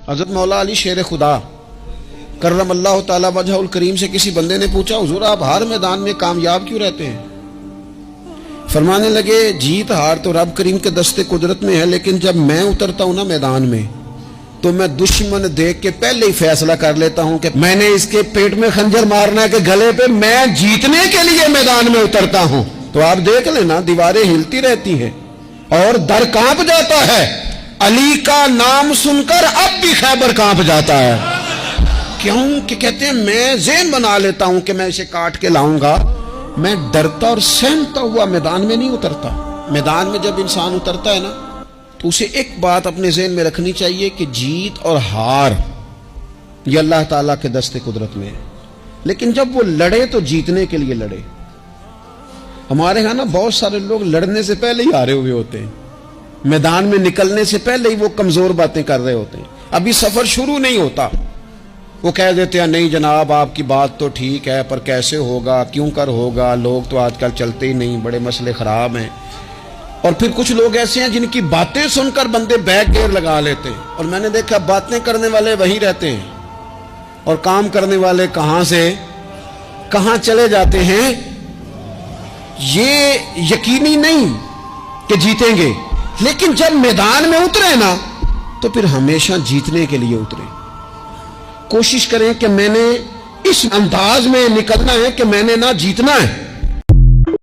حضرت مولا علی شیر خدا کرم اللہ تعالی وجہ الکریم سے کسی بندے نے پوچھا حضور آپ ہر میدان میں کامیاب کیوں رہتے ہیں؟ فرمانے لگے جیت ہار تو رب کریم کے دست قدرت میں ہے، لیکن جب میں اترتا ہوں نا میدان میں تو میں دشمن دیکھ کے پہلے ہی فیصلہ کر لیتا ہوں کہ میں نے اس کے پیٹ میں خنجر مارنا ہے کہ گلے پہ، میں جیتنے کے لیے میدان میں اترتا ہوں۔ تو آپ دیکھ لینا دیواریں ہلتی رہتی ہیں اور در کانپ جاتا ہے، علی کا نام سن کر اب بھی خیبر کانپ جاتا ہے۔ کیوں کہ کہتے ہیں میں ذہن بنا لیتا ہوں کہ میں اسے کاٹ کے لاؤں گا، میں ڈرتا اور سہمتا ہوا میدان میں نہیں اترتا۔ میدان میں جب انسان اترتا ہے نا تو اسے ایک بات اپنے ذہن میں رکھنی چاہیے کہ جیت اور ہار یہ اللہ تعالیٰ کے دست قدرت میں ہے، لیکن جب وہ لڑے تو جیتنے کے لیے لڑے۔ ہمارے ہاں نا بہت سارے لوگ لڑنے سے پہلے ہی ہارے ہوئے ہوتے ہیں، میدان میں نکلنے سے پہلے ہی وہ کمزور باتیں کر رہے ہوتے ہیں، ابھی سفر شروع نہیں ہوتا وہ کہہ دیتے ہیں نہیں جناب آپ کی بات تو ٹھیک ہے پر کیسے ہوگا، کیوں کر ہوگا، لوگ تو آج کل چلتے ہی نہیں، بڑے مسئلے خراب ہیں۔ اور پھر کچھ لوگ ایسے ہیں جن کی باتیں سن کر بندے بیک گیئر لگا لیتے ہیں، اور میں نے دیکھا باتیں کرنے والے وہیں رہتے ہیں اور کام کرنے والے کہاں سے کہاں چلے جاتے ہیں۔ یہ یقینی نہیں کہ جیتیں گے، لیکن جب میدان میں اترے نا تو پھر ہمیشہ جیتنے کے لیے اترے۔ کوشش کریں کہ میں نے اس انداز میں نکلنا ہے کہ میں نے نہ جیتنا ہے